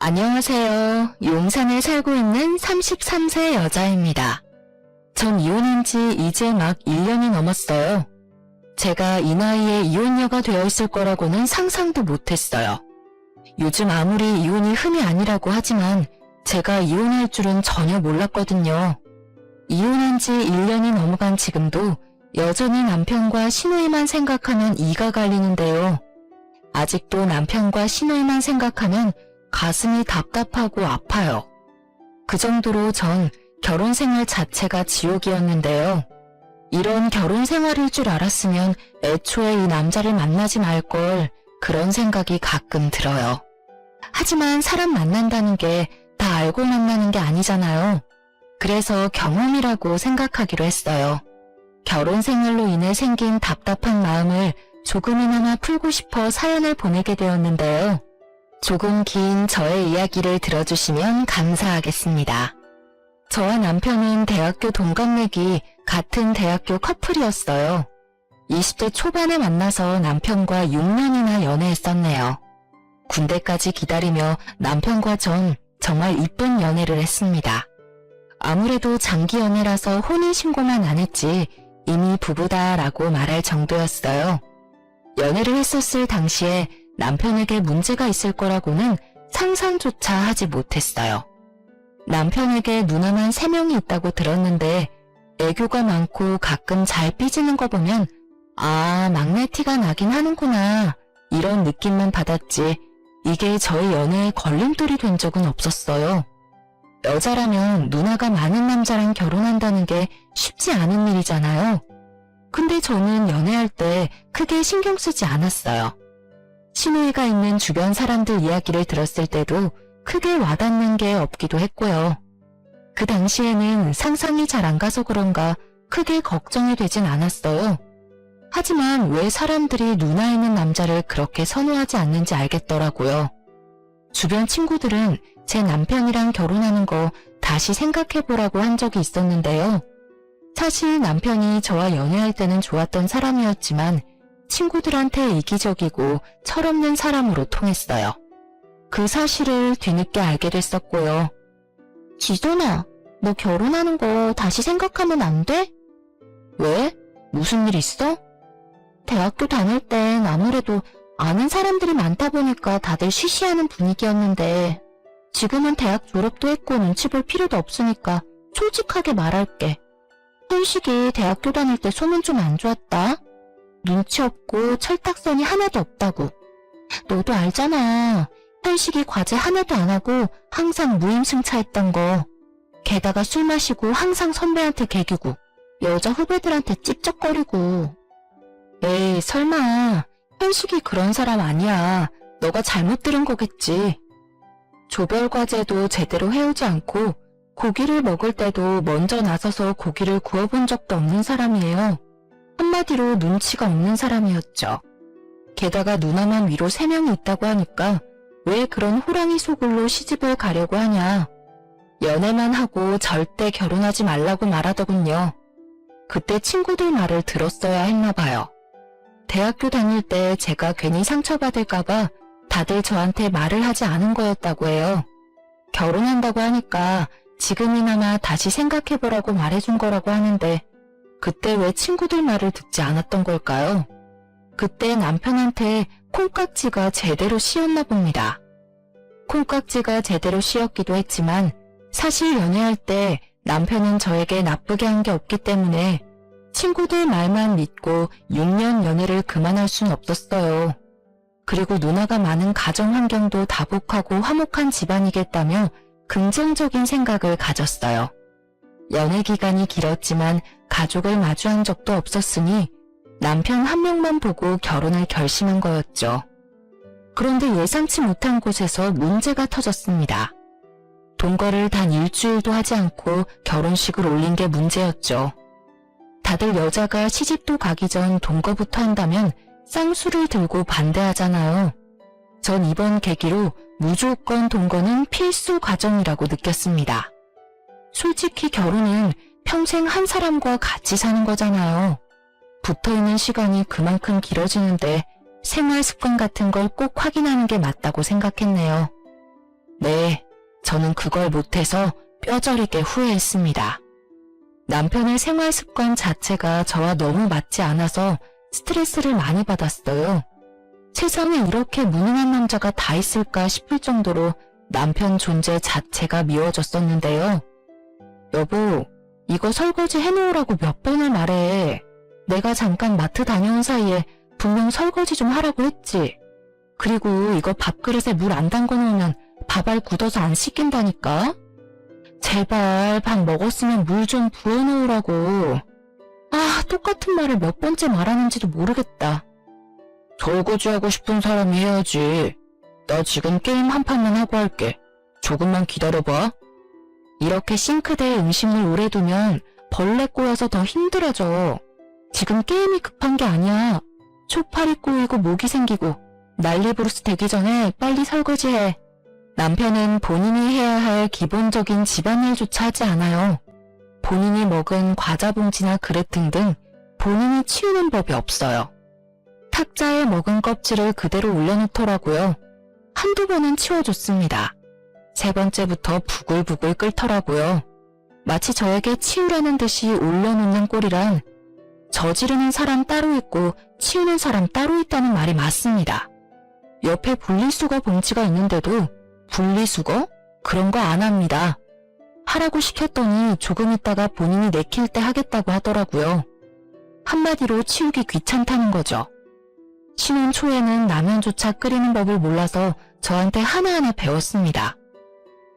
안녕하세요. 용산에 살고 있는 33세 여자입니다. 전 이혼한 지 이제 막 1년이 넘었어요. 제가 이 나이에 이혼녀가 되어 있을 거라고는 상상도 못했어요. 요즘 아무리 이혼이 흠이 아니라고 하지만 제가 이혼할 줄은 전혀 몰랐거든요. 이혼한 지 1년이 넘어간 지금도 여전히 남편과 시누이만 생각하면 이가 갈리는데요. 아직도 남편과 시누이만 생각하면 가슴이 답답하고 아파요. 그 정도로 전 결혼 생활 자체가 지옥이었는데요. 이런 결혼 생활일 줄 알았으면 애초에 이 남자를 만나지 말걸, 그런 생각이 가끔 들어요. 하지만 사람 만난다는 게 다 알고 만나는 게 아니잖아요. 그래서 경험이라고 생각하기로 했어요. 결혼 생활로 인해 생긴 답답한 마음을 조금이나마 풀고 싶어 사연을 보내게 되었는데요. 조금 긴 저의 이야기를 들어주시면 감사하겠습니다. 저와 남편은 대학교 동갑내기 같은 대학교 커플이었어요. 20대 초반에 만나서 남편과 6년이나 연애했었네요. 군대까지 기다리며 남편과 전 정말 이쁜 연애를 했습니다. 아무래도 장기 연애라서 혼인신고만 안 했지 이미 부부다라고 말할 정도였어요. 연애를 했었을 당시에 남편에게 문제가 있을 거라고는 상상조차 하지 못했어요. 남편에게 누나만 3명이 있다고 들었는데 애교가 많고 가끔 잘 삐지는 거 보면 아, 막내 티가 나긴 하는구나 이런 느낌만 받았지 이게 저희 연애에 걸림돌이 된 적은 없었어요. 여자라면 누나가 많은 남자랑 결혼한다는 게 쉽지 않은 일이잖아요. 근데 저는 연애할 때 크게 신경 쓰지 않았어요. 시누이가 있는 주변 사람들 이야기를 들었을 때도 크게 와닿는 게 없기도 했고요. 그 당시에는 상상이 잘 안 가서 그런가 크게 걱정이 되진 않았어요. 하지만 왜 사람들이 누나 있는 남자를 그렇게 선호하지 않는지 알겠더라고요. 주변 친구들은 제 남편이랑 결혼하는 거 다시 생각해보라고 한 적이 있었는데요. 사실 남편이 저와 연애할 때는 좋았던 사람이었지만 친구들한테 이기적이고 철없는 사람으로 통했어요. 그 사실을 뒤늦게 알게 됐었고요. 지돈아, 너 결혼하는 거 다시 생각하면 안 돼? 왜? 무슨 일 있어? 대학교 다닐 땐 아무래도 아는 사람들이 많다 보니까 다들 쉬쉬하는 분위기였는데 지금은 대학 졸업도 했고 눈치 볼 필요도 없으니까 솔직하게 말할게. 현식이 대학교 다닐 때 소문 좀 안 좋았다. 눈치 없고 철딱선이 하나도 없다고. 너도 알잖아. 현식이 과제 하나도 안 하고 항상 무임승차했던 거. 게다가 술 마시고 항상 선배한테 개기고 여자 후배들한테 찝쩍거리고. 에이, 설마 현식이 그런 사람 아니야. 너가 잘못 들은 거겠지. 조별 과제도 제대로 해오지 않고 고기를 먹을 때도 먼저 나서서 고기를 구워본 적도 없는 사람이에요. 한마디로 눈치가 없는 사람이었죠. 게다가 누나만 위로 3명이 있다고 하니까 왜 그런 호랑이 소굴로 시집을 가려고 하냐. 연애만 하고 절대 결혼하지 말라고 말하더군요. 그때 친구들 말을 들었어야 했나 봐요. 대학교 다닐 때 제가 괜히 상처받을까봐 다들 저한테 말을 하지 않은 거였다고 해요. 결혼한다고 하니까 지금이나마 다시 생각해보라고 말해준 거라고 하는데 그때 왜 친구들 말을 듣지 않았던 걸까요? 그때 남편한테 콩깍지가 제대로 씌었나 봅니다. 콩깍지가 제대로 씌었기도 했지만 사실 연애할 때 남편은 저에게 나쁘게 한 게 없기 때문에 친구들 말만 믿고 6년 연애를 그만할 순 없었어요. 그리고 누나가 많은 가정 환경도 다복하고 화목한 집안이겠다며 긍정적인 생각을 가졌어요. 연애 기간이 길었지만 가족을 마주한 적도 없었으니 남편 한 명만 보고 결혼을 결심한 거였죠. 그런데 예상치 못한 곳에서 문제가 터졌습니다. 동거를 단 일주일도 하지 않고 결혼식을 올린 게 문제였죠. 다들 여자가 시집도 가기 전 동거부터 한다면 쌍수를 들고 반대하잖아요. 전 이번 계기로 무조건 동거는 필수 과정이라고 느꼈습니다. 솔직히 결혼은 평생 한 사람과 같이 사는 거잖아요. 붙어있는 시간이 그만큼 길어지는데 생활 습관 같은 걸 꼭 확인하는 게 맞다고 생각했네요. 네, 저는 그걸 못해서 뼈저리게 후회했습니다. 남편의 생활 습관 자체가 저와 너무 맞지 않아서 스트레스를 많이 받았어요. 세상에 이렇게 무능한 남자가 다 있을까 싶을 정도로 남편 존재 자체가 미워졌었는데요. 여보, 이거 설거지 해놓으라고 몇 번을 말해. 내가 잠깐 마트 다녀온 사이에 분명 설거지 좀 하라고 했지. 그리고 이거 밥그릇에 물 안 담궈 놓으면 밥알 굳어서 안 씻긴다니까? 제발 밥 먹었으면 물 좀 부어 놓으라고. 아, 똑같은 말을 몇 번째 말하는지도 모르겠다. 설거지하고 싶은 사람이 해야지. 나 지금 게임 한 판만 하고 할게. 조금만 기다려봐. 이렇게 싱크대에 음식물 오래 두면 벌레 꼬여서 더 힘들어져. 지금 게임이 급한 게 아니야. 초파리 꼬이고 모기 생기고 난리부르스 되기 전에 빨리 설거지해. 남편은 본인이 해야 할 기본적인 집안일조차 하지 않아요. 본인이 먹은 과자 봉지나 그릇 등등 본인이 치우는 법이 없어요. 탁자에 먹은 껍질을 그대로 올려놓더라고요. 한두 번은 치워줬습니다. 세 번째부터 부글부글 끓더라고요. 마치 저에게 치우라는 듯이 올려놓는 꼴이란 저지르는 사람 따로 있고 치우는 사람 따로 있다는 말이 맞습니다. 옆에 분리수거 봉지가 있는데도 분리수거? 그런 거 안 합니다. 하라고 시켰더니 조금 있다가 본인이 내킬 때 하겠다고 하더라고요. 한마디로 치우기 귀찮다는 거죠. 신혼 초에는 라면조차 끓이는 법을 몰라서 저한테 하나하나 배웠습니다.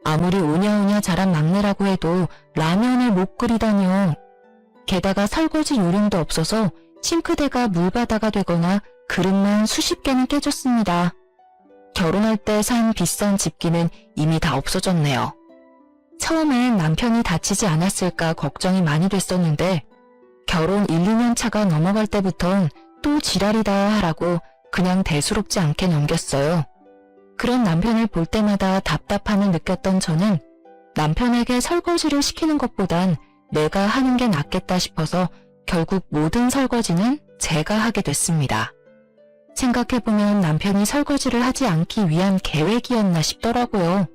아무리 오냐오냐 자란 막내라고 해도 라면을 못 끓이다니요. 게다가 설거지 요령도 없어서 싱크대가 물바다가 되거나 그릇만 수십 개는 깨졌습니다. 결혼할 때 산 비싼 집기는 이미 다 없어졌네요. 처음엔 남편이 다치지 않았을까 걱정이 많이 됐었는데 결혼 1, 2년 차가 넘어갈 때부턴 또 지랄이다 하라고 그냥 대수롭지 않게 넘겼어요. 그런 남편을 볼 때마다 답답함을 느꼈던 저는 남편에게 설거지를 시키는 것보단 내가 하는 게 낫겠다 싶어서 결국 모든 설거지는 제가 하게 됐습니다. 생각해보면 남편이 설거지를 하지 않기 위한 계획이었나 싶더라고요.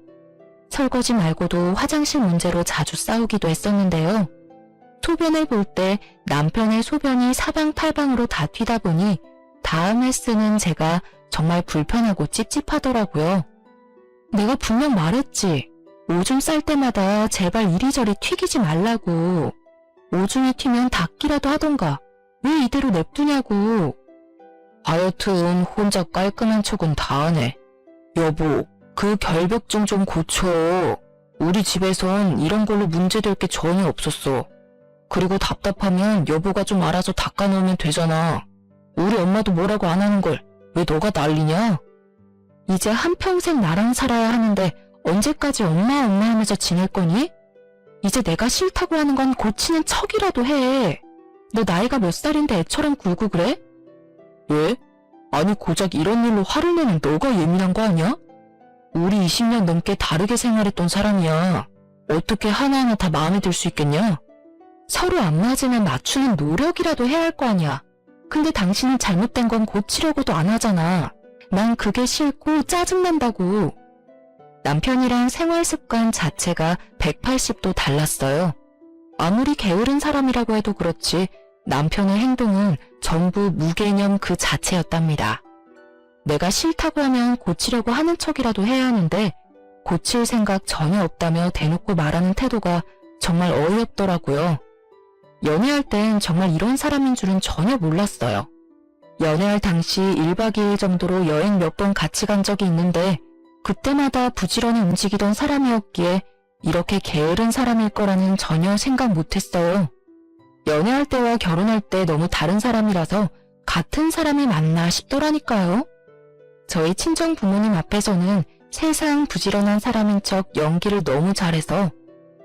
설거지 말고도 화장실 문제로 자주 싸우기도 했었는데요. 소변을 볼 때 남편의 소변이 사방팔방으로 다 튀다 보니 다음에 쓰는 제가 정말 불편하고 찝찝하더라고요. 내가 분명 말했지. 오줌 쌀 때마다 제발 이리저리 튀기지 말라고. 오줌이 튀면 닦기라도 하던가. 왜 이대로 냅두냐고. 하여튼 혼자 깔끔한 척은 다 하네. 여보, 그 결벽증 좀 고쳐. 우리 집에선 이런 걸로 문제될 게 전혀 없었어. 그리고 답답하면 여보가 좀 알아서 닦아놓으면 되잖아. 우리 엄마도 뭐라고 안 하는 걸 왜 너가 난리냐? 이제 한평생 나랑 살아야 하는데 언제까지 엄마 하면서 지낼 거니? 이제 내가 싫다고 하는 건 고치는 척이라도 해. 너 나이가 몇 살인데 애처럼 굴고 그래? 왜? 아니 고작 이런 일로 화를 내는 너가 예민한 거 아니야? 우리 20년 넘게 다르게 생활했던 사람이야. 어떻게 하나하나 다 마음에 들 수 있겠냐? 서로 안 맞으면 맞추는 노력이라도 해야 할 거 아니야. 근데 당신은 잘못된 건 고치려고도 안 하잖아. 난 그게 싫고 짜증난다고. 남편이랑 생활 습관 자체가 180도 달랐어요. 아무리 게으른 사람이라고 해도 그렇지 남편의 행동은 전부 무개념 그 자체였답니다. 내가 싫다고 하면 고치려고 하는 척이라도 해야 하는데 고칠 생각 전혀 없다며 대놓고 말하는 태도가 정말 어이없더라고요. 연애할 땐 정말 이런 사람인 줄은 전혀 몰랐어요. 연애할 당시 1박 2일 정도로 여행 몇 번 같이 간 적이 있는데 그때마다 부지런히 움직이던 사람이었기에 이렇게 게으른 사람일 거라는 전혀 생각 못했어요. 연애할 때와 결혼할 때 너무 다른 사람이라서 같은 사람이 맞나 싶더라니까요. 저희 친정 부모님 앞에서는 세상 부지런한 사람인 척 연기를 너무 잘해서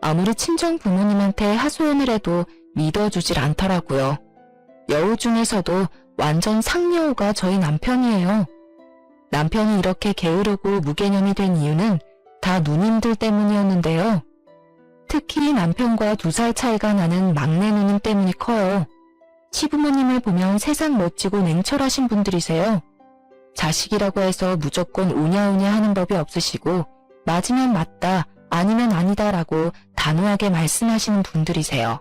아무리 친정 부모님한테 하소연을 해도 믿어주질 않더라고요. 여우 중에서도 완전 상여우가 저희 남편이에요. 남편이 이렇게 게으르고 무개념이 된 이유는 다 누님들 때문이었는데요. 특히 남편과 2살 차이가 나는 막내 누님 때문이 커요. 시부모님을 보면 세상 멋지고 냉철하신 분들이세요. 자식이라고 해서 무조건 오냐오냐 하는 법이 없으시고 맞으면 맞다, 아니면 아니다라고 단호하게 말씀하시는 분들이세요.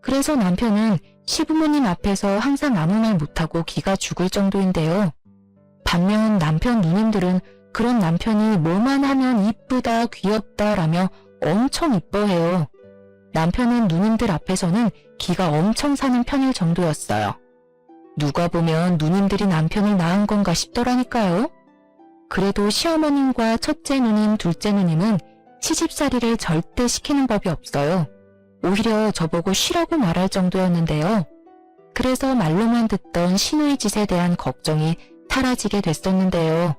그래서 남편은 시부모님 앞에서 항상 아무 말 못하고 기가 죽을 정도인데요. 반면 남편 누님들은 그런 남편이 뭐만 하면 이쁘다, 귀엽다라며 엄청 이뻐해요. 남편은 누님들 앞에서는 기가 엄청 사는 편일 정도였어요. 누가 보면 누님들이 남편을 낳은 건가 싶더라니까요. 그래도 시어머님과 첫째 누님, 둘째 누님은 시집살이를 절대 시키는 법이 없어요. 오히려 저보고 쉬라고 말할 정도였는데요. 그래서 말로만 듣던 시누이 짓에 대한 걱정이 사라지게 됐었는데요.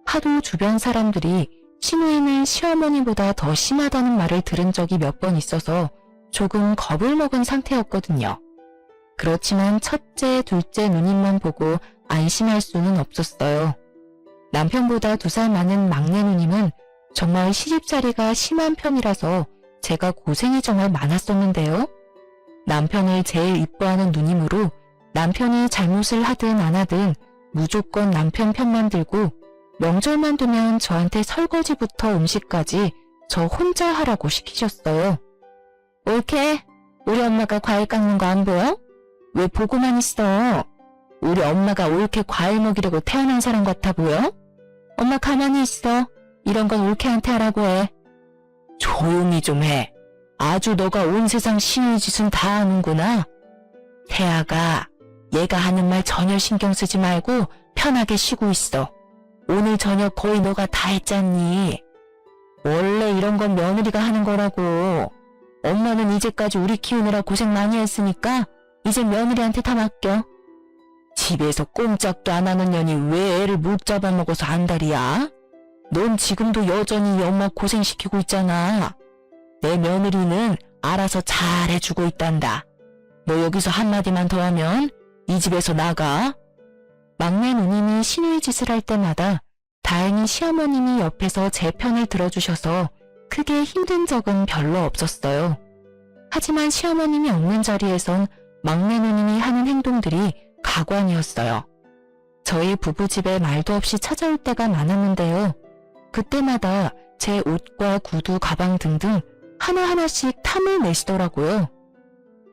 하도 주변 사람들이 시누이는 시어머니보다 더 심하다는 말을 들은 적이 몇 번 있어서 조금 겁을 먹은 상태였거든요. 그렇지만 첫째, 둘째 누님만 보고 안심할 수는 없었어요. 남편보다 2살 많은 막내 누님은 정말 시집살이가 심한 편이라서 제가 고생이 정말 많았었는데요. 남편을 제일 이뻐하는 누님으로 남편이 잘못을 하든 안 하든 무조건 남편 편만 들고 명절만 되면 저한테 설거지부터 음식까지 저 혼자 하라고 시키셨어요. 옳게? 우리 엄마가 과일 깎는 거 안 보여? 왜 보고만 있어? 우리 엄마가 옳게 과일 먹이려고 태어난 사람 같아 보여? 엄마 가만히 있어. 이런 건 옳게한테 하라고 해. 조용히 좀 해. 아주 너가 온 세상 시누이 짓은 다 하는구나. 태아가 얘가 하는 말 전혀 신경 쓰지 말고 편하게 쉬고 있어. 오늘 저녁 거의 너가 다 했잖니. 원래 이런 건 며느리가 하는 거라고. 엄마는 이제까지 우리 키우느라 고생 많이 했으니까 이제 며느리한테 다 맡겨. 집에서 꼼짝도 안 하는 년이 왜 애를 못 잡아먹어서 안달이야? 넌 지금도 여전히 엄마 고생시키고 있잖아. 내 며느리는 알아서 잘 해주고 있단다. 너 여기서 한마디만 더 하면 이 집에서 나가. 막내 누님이 시누이 짓을 할 때마다 다행히 시어머님이 옆에서 제 편을 들어주셔서 크게 힘든 적은 별로 없었어요. 하지만 시어머님이 없는 자리에선 막내 누님이 하는 행동들이 가관이었어요. 저희 부부집에 말도 없이 찾아올 때가 많았는데요. 그때마다 제 옷과 구두, 가방 등등 하나하나씩 탐을 내시더라고요.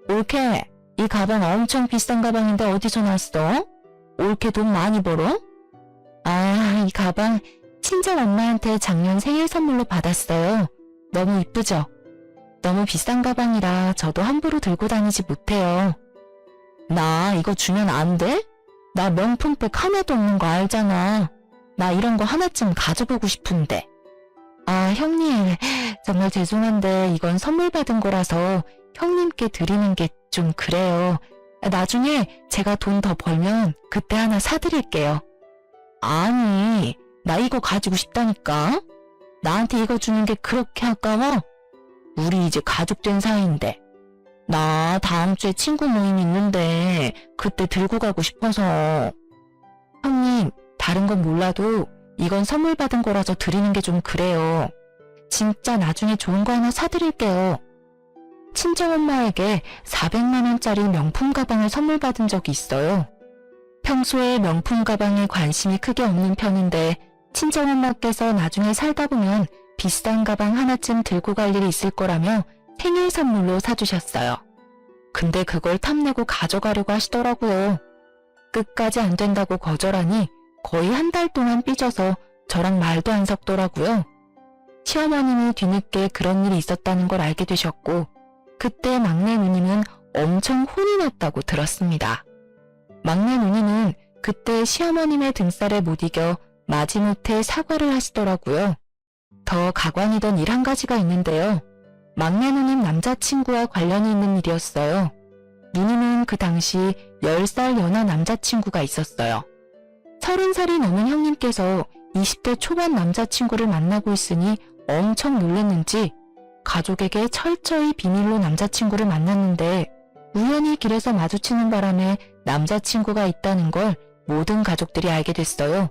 옳게, 이 가방 엄청 비싼 가방인데 어디서 났어? 옳게 돈 많이 벌어? 아, 이 가방 친정 엄마한테 작년 생일 선물로 받았어요. 너무 이쁘죠? 너무 비싼 가방이라 저도 함부로 들고 다니지 못해요. 나 이거 주면 안 돼? 나 명품백 하나도 없는 거 알잖아. 나 이런 거 하나쯤 가져보고 싶은데. 아, 형님, 정말 죄송한데 이건 선물 받은 거라서 형님께 드리는 게 좀 그래요. 나중에 제가 돈 더 벌면 그때 하나 사드릴게요. 아니, 나 이거 가지고 싶다니까. 나한테 이거 주는 게 그렇게 아까워? 우리 이제 가족 된 사이인데. 나 다음 주에 친구 모임 있는데 그때 들고 가고 싶어서. 형님, 다른 건 몰라도 이건 선물 받은 거라서 드리는 게 좀 그래요. 진짜 나중에 좋은 거 하나 사드릴게요. 친정엄마에게 400만 원짜리 명품 가방을 선물 받은 적이 있어요. 평소에 명품 가방에 관심이 크게 없는 편인데 친정엄마께서 나중에 살다 보면 비싼 가방 하나쯤 들고 갈 일이 있을 거라며 생일 선물로 사주셨어요. 근데 그걸 탐내고 가져가려고 하시더라고요. 끝까지 안 된다고 거절하니 거의 한 달 동안 삐져서 저랑 말도 안 섞더라고요. 시어머님이 뒤늦게 그런 일이 있었다는 걸 알게 되셨고 그때 막내 누님은 엄청 혼이 났다고 들었습니다. 막내 누님은 그때 시어머님의 등살에 못 이겨 마지못해 사과를 하시더라고요. 더 가관이던 일 한 가지가 있는데요. 막내 누님 남자친구와 관련이 있는 일이었어요. 누님은 그 당시 10살 연하 남자친구가 있었어요. 30살이 넘은 형님께서 20대 초반 남자친구를 만나고 있으니 엄청 놀랐는지 가족에게 철저히 비밀로 남자친구를 만났는데 우연히 길에서 마주치는 바람에 남자친구가 있다는 걸 모든 가족들이 알게 됐어요.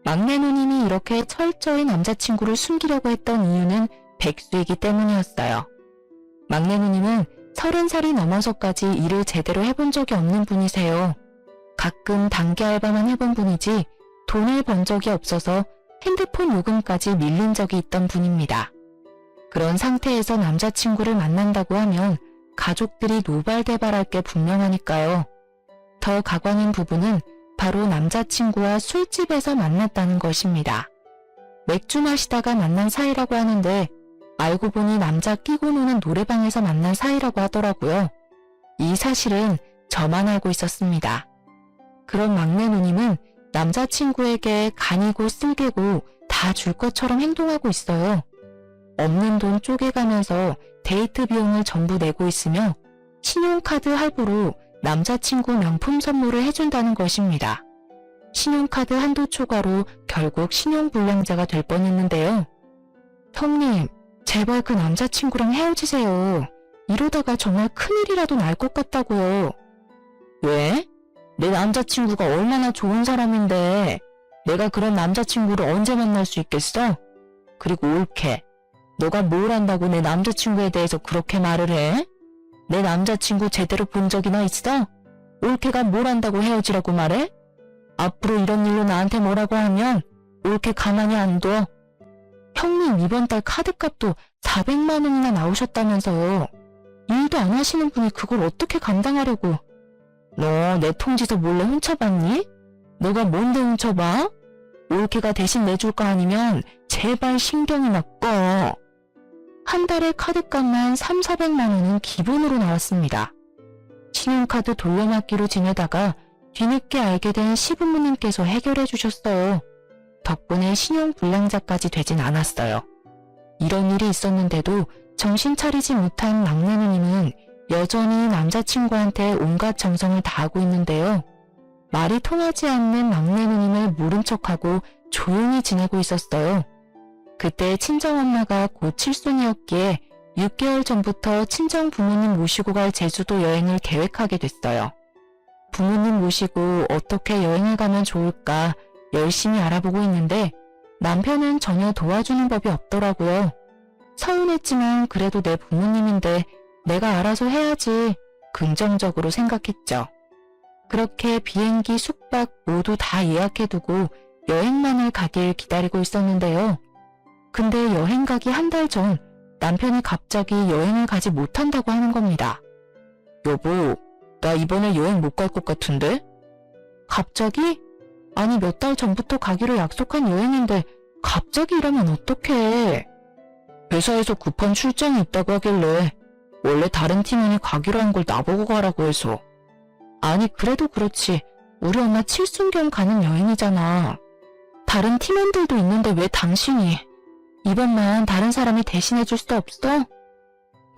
막내 누님이 이렇게 철저히 남자친구를 숨기려고 했던 이유는 백수이기 때문이었어요. 막내 누님은 30살이 넘어서까지 일을 제대로 해본 적이 없는 분이세요. 가끔 단기 알바만 해본 분이지 돈을 번 적이 없어서 핸드폰 요금까지 밀린 적이 있던 분입니다. 그런 상태에서 남자친구를 만난다고 하면 가족들이 노발대발할 게 분명하니까요. 더 가관인 부분은 바로 남자친구와 술집에서 만났다는 것입니다. 맥주 마시다가 만난 사이라고 하는데 알고 보니 남자 끼고 노는 노래방에서 만난 사이라고 하더라고요. 이 사실은 저만 알고 있었습니다. 그런 막내 누님은 남자친구에게 간이고 쓸개고 다 줄 것처럼 행동하고 있어요. 없는 돈 쪼개가면서 데이트 비용을 전부 내고 있으며 신용카드 할부로 남자친구 명품 선물을 해준다는 것입니다. 신용카드 한도 초과로 결국 신용불량자가 될 뻔했는데요. 형님, 제발 그 남자친구랑 헤어지세요. 이러다가 정말 큰일이라도 날 것 같다고요. 왜? 내 남자친구가 얼마나 좋은 사람인데 내가 그런 남자친구를 언제 만날 수 있겠어? 그리고 올케, 너가 뭘 안다고 내 남자친구에 대해서 그렇게 말을 해? 내 남자친구 제대로 본 적이나 있어? 올케가 뭘 안다고 헤어지라고 말해? 앞으로 이런 일로 나한테 뭐라고 하면 올케 가만히 안 둬. 형님 이번 달 카드값도 400만 원이나 나오셨다면서 일도 안 하시는 분이 그걸 어떻게 감당하려고. 너 내 통지서 몰래 훔쳐봤니? 너가 뭔데 훔쳐봐? 올케가 대신 내줄 거 아니면 제발 신경이나 꺼. 한 달에 카드값만 3,400만 원은 기본으로 나왔습니다. 신용카드 돌려막기로 지내다가 뒤늦게 알게 된 시부모님께서 해결해 주셨어요. 덕분에 신용불량자까지 되진 않았어요. 이런 일이 있었는데도 정신 차리지 못한 막내 누님은 여전히 남자친구한테 온갖 정성을 다하고 있는데요. 말이 통하지 않는 막내 누님을 모른 척하고 조용히 지내고 있었어요. 그때 친정엄마가 곧 칠순이었기에 6개월 전부터 친정 부모님 모시고 갈 제주도 여행을 계획하게 됐어요. 부모님 모시고 어떻게 여행을 가면 좋을까 열심히 알아보고 있는데 남편은 전혀 도와주는 법이 없더라고요. 서운했지만 그래도 내 부모님인데 내가 알아서 해야지 긍정적으로 생각했죠. 그렇게 비행기, 숙박 모두 다 예약해두고 여행만을 가길 기다리고 있었는데요. 근데 여행 가기 한 달 전 남편이 갑자기 여행을 가지 못한다고 하는 겁니다. 여보, 나 이번에 여행 못 갈 것 같은데? 갑자기? 아니 몇 달 전부터 가기로 약속한 여행인데 갑자기 이러면 어떡해. 회사에서 급한 출장이 있다고 하길래 원래 다른 팀원이 가기로 한 걸 나보고 가라고 해서. 아니 그래도 그렇지 우리 엄마 칠순경 가는 여행이잖아. 다른 팀원들도 있는데 왜 당신이. 이번만 다른 사람이 대신해 줄 수 없어?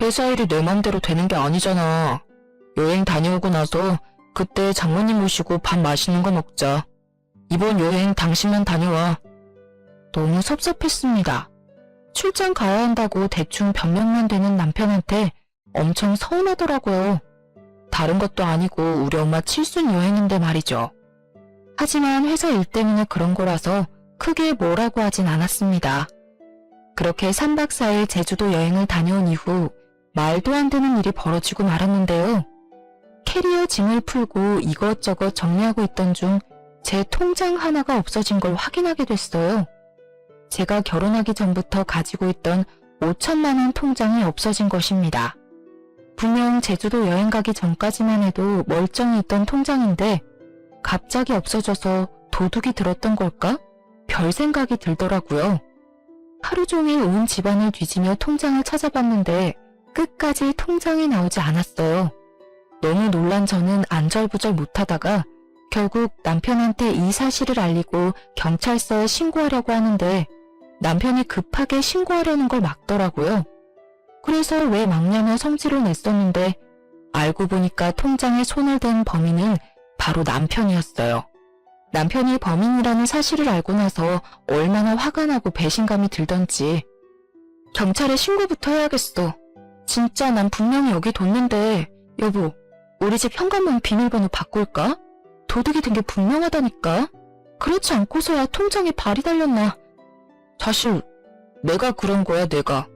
회사 일이 내 맘대로 되는 게 아니잖아. 여행 다녀오고 나서 그때 장모님 모시고 밥 맛있는 거 먹자. 이번 여행 당신만 다녀와. 너무 섭섭했습니다. 출장 가야 한다고 대충 변명만 되는 남편한테 엄청 서운하더라고요. 다른 것도 아니고 우리 엄마 칠순 여행인데 말이죠. 하지만 회사 일 때문에 그런 거라서 크게 뭐라고 하진 않았습니다. 그렇게 3박 4일 제주도 여행을 다녀온 이후 말도 안 되는 일이 벌어지고 말았는데요. 캐리어 짐을 풀고 이것저것 정리하고 있던 중 제 통장 하나가 없어진 걸 확인하게 됐어요. 제가 결혼하기 전부터 가지고 있던 5천만 원 통장이 없어진 것입니다. 분명 제주도 여행 가기 전까지만 해도 멀쩡히 있던 통장인데 갑자기 없어져서 도둑이 들었던 걸까? 별 생각이 들더라고요. 하루 종일 온 집안을 뒤지며 통장을 찾아봤는데 끝까지 통장이 나오지 않았어요. 너무 놀란 저는 안절부절 못하다가 결국 남편한테 이 사실을 알리고 경찰서에 신고하려고 하는데 남편이 급하게 신고하려는 걸 막더라고요. 그래서 왜 막냐며 성질을 냈었는데 알고 보니까 통장에 손을 댄 범인은 바로 남편이었어요. 남편이 범인이라는 사실을 알고 나서 얼마나 화가 나고 배신감이 들던지. 경찰에 신고부터 해야겠어. 진짜 난 분명히 여기 뒀는데 여보, 우리 집 현관문 비밀번호 바꿀까? 도둑이 된 게 분명하다니까. 그렇지 않고서야 통장에 발이 달렸나. 사실 내가 그런 거야, 내가.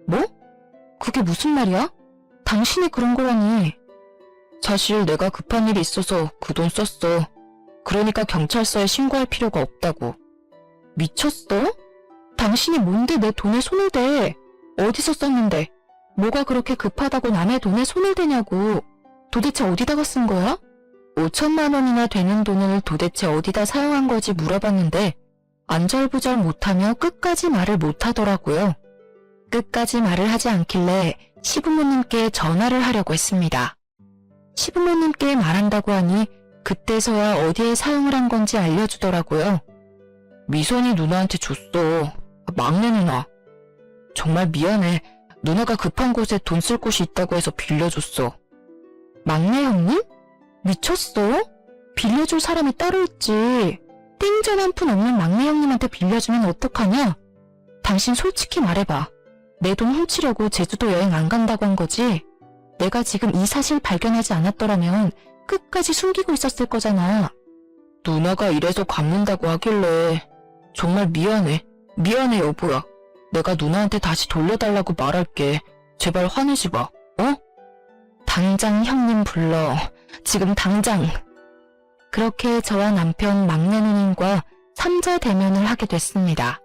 뭐? 그게 무슨 말이야? 당신이 그런 거라니. 사실 내가 급한 일이 있어서 그 돈 썼어. 그러니까 경찰서에 신고할 필요가 없다고. 미쳤어? 당신이 뭔데 내 돈에 손을 대? 어디서 썼는데? 뭐가 그렇게 급하다고 남의 돈에 손을 대냐고. 도대체 어디다가 쓴 거야? 5천만 원이나 되는 돈을 도대체 어디다 사용한 거지 물어봤는데 안절부절 못하며 끝까지 말을 못하더라고요. 끝까지 말을 하지 않길래 시부모님께 전화를 하려고 했습니다. 시부모님께 말한다고 하니 그때서야 어디에 사용을 한 건지 알려주더라고요. 미선이 누나한테 줬어. 막내 누나. 정말 미안해. 누나가 급한 곳에 돈 쓸 곳이 있다고 해서 빌려줬어. 막내 형님? 미쳤어? 빌려줄 사람이 따로 있지. 띵전 한 푼 없는 막내 형님한테 빌려주면 어떡하냐? 당신 솔직히 말해봐. 내 돈 훔치려고 제주도 여행 안 간다고 한 거지? 내가 지금 이 사실 발견하지 않았더라면 끝까지 숨기고 있었을 거잖아. 누나가 이래서 갚는다고 하길래 정말 미안해. 미안해 여보야. 내가 누나한테 다시 돌려달라고 말할게. 제발 화내지 마. 어? 당장 형님 불러. 지금 당장. 그렇게 저와 남편 막내 누님과 삼자 대면을 하게 됐습니다.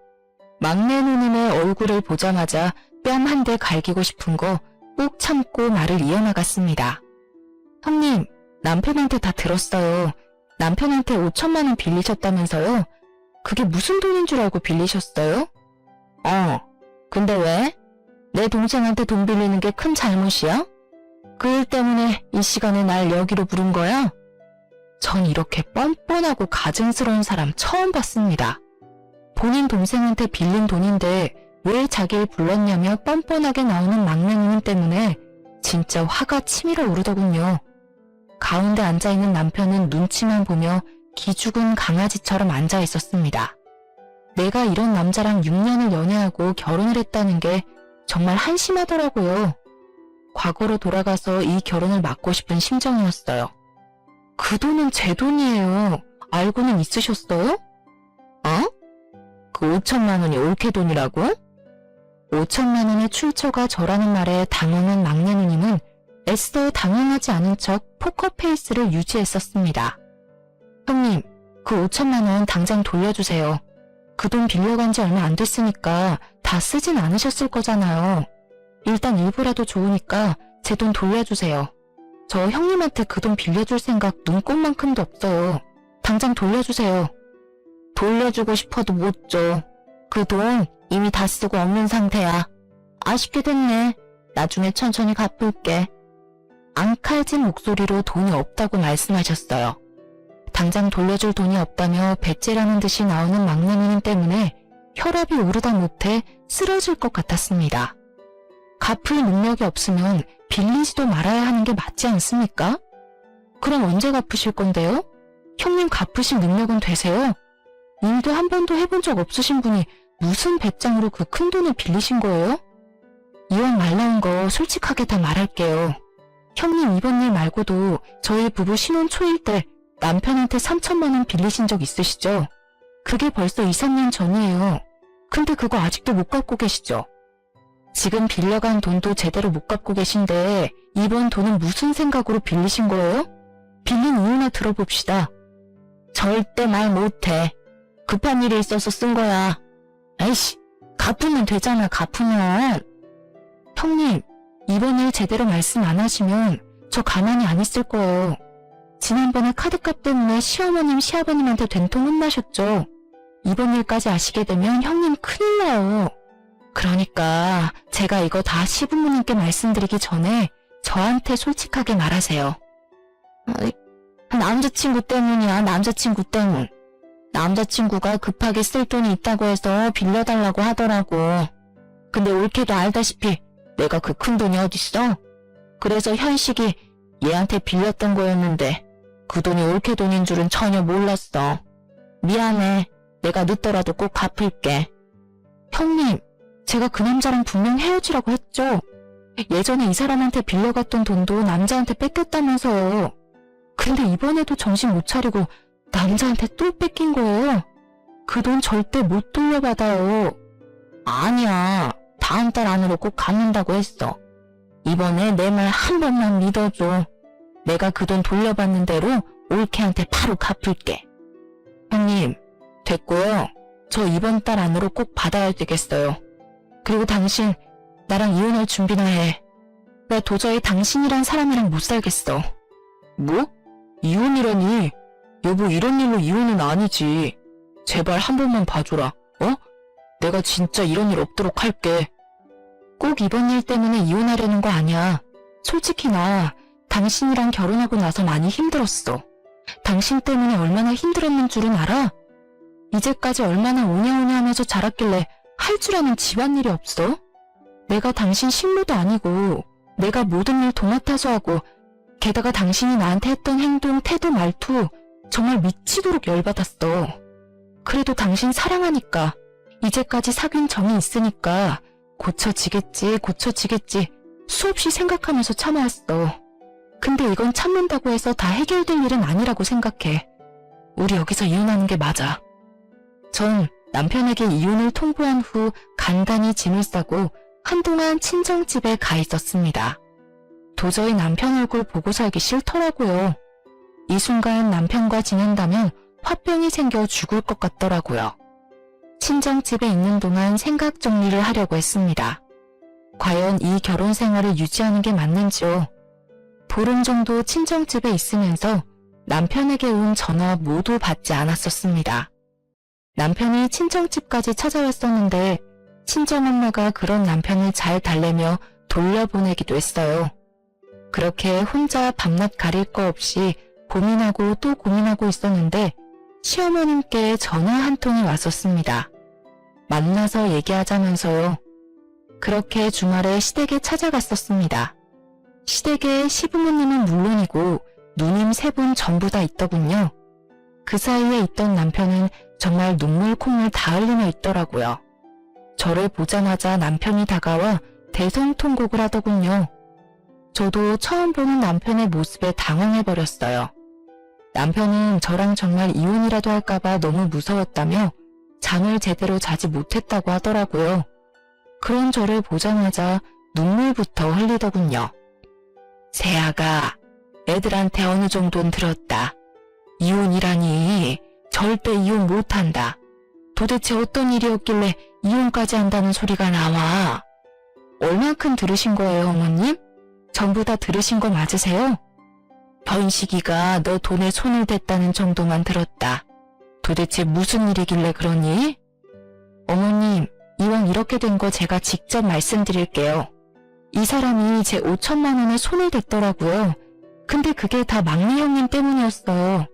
막내 누님의 얼굴을 보자마자 뺨 한 대 갈기고 싶은 거 꾹 참고 말을 이어나갔습니다. 형님, 남편한테 다 들었어요. 남편한테 5천만 원 빌리셨다면서요? 그게 무슨 돈인 줄 알고 빌리셨어요? 근데 왜? 내 동생한테 돈 빌리는 게 큰 잘못이야? 그 일 때문에 이 시간에 날 여기로 부른 거야? 전 이렇게 뻔뻔하고 가증스러운 사람 처음 봤습니다. 본인 동생한테 빌린 돈인데 왜 자기를 불렀냐며 뻔뻔하게 나오는 막내 누님 때문에 진짜 화가 치밀어 오르더군요. 가운데 앉아있는 남편은 눈치만 보며 기죽은 강아지처럼 앉아 있었습니다. 내가 이런 남자랑 6년을 연애하고 결혼을 했다는 게 정말 한심하더라고요. 과거로 돌아가서 이 결혼을 막고 싶은 심정이었어요. 그 돈은 제 돈이에요. 알고는 있으셨어요? 그 5천만 원이 올케 돈이라고? 5천만 원의 출처가 저라는 말에 당황한 막내 누님은 애써 당황하지 않은 척 포커페이스를 유지했었습니다. 형님, 그 5천만 원 당장 돌려주세요. 그 돈 빌려간 지 얼마 안 됐으니까 다 쓰진 않으셨을 거잖아요. 일단 일부라도 좋으니까 제 돈 돌려주세요. 저 형님한테 그 돈 빌려줄 생각 눈꼽만큼도 없어요. 당장 돌려주세요. 돌려주고 싶어도 못 줘. 그 돈 이미 다 쓰고 없는 상태야. 아쉽게 됐네. 나중에 천천히 갚을게. 앙칼진 목소리로 돈이 없다고 말씀하셨어요. 당장 돌려줄 돈이 없다며 배째라는 듯이 나오는 막내 누님 때문에 혈압이 오르다 못해 쓰러질 것 같았습니다. 갚을 능력이 없으면 빌리지도 말아야 하는 게 맞지 않습니까? 그럼 언제 갚으실 건데요? 형님 갚으실 능력은 되세요? 일도 한 번도 해본 적 없으신 분이 무슨 배짱으로 그 큰 돈을 빌리신 거예요? 이왕 말 나온 거 솔직하게 다 말할게요. 형님 이번 일 말고도 저희 부부 신혼 초일 때 남편한테 3천만 원 빌리신 적 있으시죠? 그게 벌써 2, 3년 전이에요. 근데 그거 아직도 못 갚고 계시죠? 지금 빌려간 돈도 제대로 못 갚고 계신데 이번 돈은 무슨 생각으로 빌리신 거예요? 빌린 이유나 들어봅시다. 절대 말 못해. 급한 일이 있어서 쓴 거야. 에이씨, 갚으면 되잖아, 갚으면. 형님, 이번 일 제대로 말씀 안 하시면 저 가만히 안 있을 거예요. 지난번에 카드값 때문에 시어머님, 시아버님한테 된통 혼나셨죠? 이번 일까지 아시게 되면 형님 큰일 나요. 그러니까 제가 이거 다 시부모님께 말씀드리기 전에 저한테 솔직하게 말하세요. 남자친구 때문이야, 남자친구 때문. 남자친구가 급하게 쓸 돈이 있다고 해서 빌려달라고 하더라고. 근데 올케도 알다시피 내가 그 큰 돈이 어딨어? 그래서 현식이 얘한테 빌렸던 거였는데 그 돈이 올케 돈인 줄은 전혀 몰랐어. 미안해. 내가 늦더라도 꼭 갚을게. 형님, 제가 그 남자랑 분명 헤어지라고 했죠? 예전에 이 사람한테 빌려갔던 돈도 남자한테 뺏겼다면서요. 근데 이번에도 정신 못 차리고 남자한테 또 뺏긴 거예요. 그 돈 절대 못 돌려받아요. 아니야. 다음 달 안으로 꼭 갚는다고 했어. 이번에 내 말 한 번만 믿어줘. 내가 그 돈 돌려받는 대로 올케한테 바로 갚을게. 형님, 됐고요. 저 이번 달 안으로 꼭 받아야 되겠어요. 그리고 당신 나랑 이혼할 준비나 해. 나 도저히 당신이란 사람이랑 못 살겠어. 뭐? 이혼이라니? 여보, 이런 일로 이혼은 아니지. 제발 한 번만 봐줘라. 어? 내가 진짜 이런 일 없도록 할게. 꼭 이번 일 때문에 이혼하려는 거 아니야. 솔직히 나 당신이랑 결혼하고 나서 많이 힘들었어. 당신 때문에 얼마나 힘들었는 줄은 알아? 이제까지 얼마나 오냐오냐 하면서 자랐길래 할 줄 아는 집안일이 없어? 내가 당신 식모도 아니고 내가 모든 일 도맡아서 하고 게다가 당신이 나한테 했던 행동, 태도, 말투 정말 미치도록 열받았어. 그래도 당신 사랑하니까 이제까지 사귄 정이 있으니까 고쳐지겠지 수없이 생각하면서 참아왔어. 근데 이건 참는다고 해서 다 해결될 일은 아니라고 생각해. 우리 여기서 이혼하는 게 맞아. 전 남편에게 이혼을 통보한 후 간단히 짐을 싸고 한동안 친정집에 가 있었습니다. 도저히 남편 얼굴 보고 살기 싫더라고요. 이 순간 남편과 지낸다면 화병이 생겨 죽을 것 같더라고요. 친정집에 있는 동안 생각 정리를 하려고 했습니다. 과연 이 결혼 생활을 유지하는 게 맞는지요? 보름 정도 친정집에 있으면서 남편에게 온 전화 모두 받지 않았었습니다. 남편이 친정집까지 찾아왔었는데 친정엄마가 그런 남편을 잘 달래며 돌려보내기도 했어요. 그렇게 혼자 밤낮 가릴 거 없이 고민하고 또 고민하고 있었는데 시어머님께 전화 한 통이 왔었습니다. 만나서 얘기하자면서요. 그렇게 주말에 시댁에 찾아갔었습니다. 시댁에 시부모님은 물론이고 누님 세 분 전부 다 있더군요. 그 사이에 있던 남편은 정말 눈물 콧물 다 흘리며 있더라고요. 저를 보자마자 남편이 다가와 대성통곡을 하더군요. 저도 처음 보는 남편의 모습에 당황해버렸어요. 남편은 저랑 정말 이혼이라도 할까봐 너무 무서웠다며 잠을 제대로 자지 못했다고 하더라고요. 그런 저를 보자마자 눈물부터 흘리더군요. 세아가 애들한테 어느 정도는 들었다. 이혼이라니 절대 이혼 못한다. 도대체 어떤 일이었길래 이혼까지 한다는 소리가 나와. 얼만큼 들으신 거예요, 어머님? 전부 다 들으신 거 맞으세요? 번식이가 너 돈에 손을 댔다는 정도만 들었다. 도대체 무슨 일이길래 그러니? 어머님, 이왕 이렇게 된 거 제가 직접 말씀드릴게요. 이 사람이 제 5천만 원에 손을 댔더라고요. 근데 그게 다 막내 형님 때문이었어요.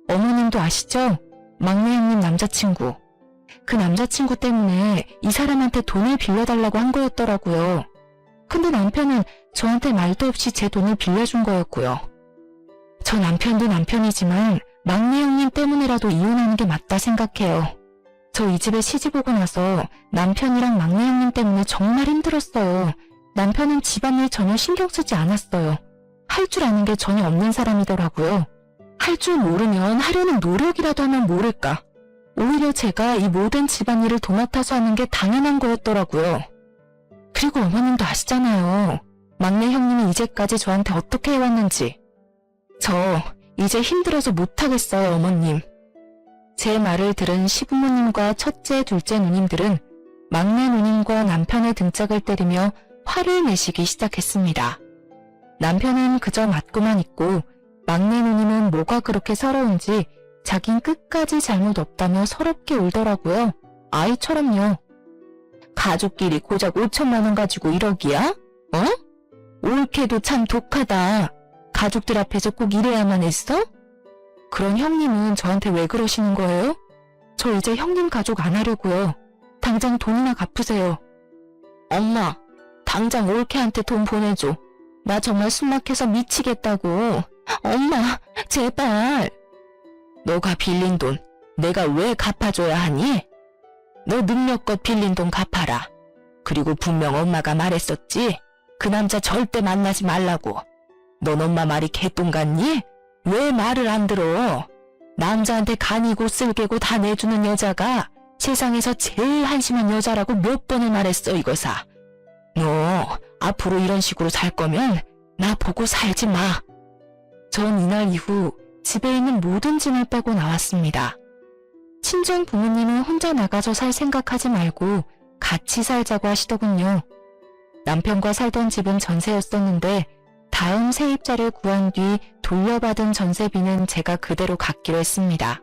어머님도 아시죠? 막내 형님 남자친구. 그 남자친구 때문에 이 사람한테 돈을 빌려달라고 한 거였더라고요. 근데 남편은 저한테 말도 없이 제 돈을 빌려준 거였고요. 저 남편도 남편이지만 막내 형님 때문에라도 이혼하는 게 맞다 생각해요. 저 이 집에 시집 오고 나서 남편이랑 막내 형님 때문에 정말 힘들었어요. 남편은 집안일 전혀 신경 쓰지 않았어요. 할 줄 아는 게 전혀 없는 사람이더라고요. 할 줄 모르면 하려는 노력이라도 하면 모를까. 오히려 제가 이 모든 집안일을 도맡아서 하는 게 당연한 거였더라고요. 그리고 어머님도 아시잖아요. 막내 형님이 이제까지 저한테 어떻게 해왔는지. 저 이제 힘들어서 못하겠어요, 어머님. 제 말을 들은 시부모님과 첫째, 둘째 누님들은 막내 누님과 남편의 등짝을 때리며 화를 내시기 시작했습니다. 남편은 그저 맞고만 있고 막내 누님은 뭐가 그렇게 서러운지 자긴 끝까지 잘못 없다며 서럽게 울더라고요. 아이처럼요. 가족끼리 고작 5천만 원 가지고 1억이야? 어? 옳게도 참 독하다. 가족들 앞에서 꼭 이래야만 했어? 그런 형님은 저한테 왜 그러시는 거예요? 저 이제 형님 가족 안 하려고요. 당장 돈이나 갚으세요. 엄마, 당장 올케한테 돈 보내줘. 나 정말 숨막혀서 미치겠다고. 엄마, 제발. 너가 빌린 돈 내가 왜 갚아줘야 하니? 너 능력껏 빌린 돈 갚아라. 그리고 분명 엄마가 말했었지. 그 남자 절대 만나지 말라고. 넌 엄마 말이 개똥 같니? 왜 말을 안 들어? 남자한테 간이고 쓸개고 다 내주는 여자가 세상에서 제일 한심한 여자라고 몇 번을 말했어, 이거사. 너 앞으로 이런 식으로 살 거면 나 보고 살지 마. 전 이날 이후 집에 있는 모든 짐을 빼고 나왔습니다. 친정 부모님은 혼자 나가서 살 생각하지 말고 같이 살자고 하시더군요. 남편과 살던 집은 전세였었는데 다음 세입자를 구한 뒤 돌려받은 전세비는 제가 그대로 갚기로 했습니다.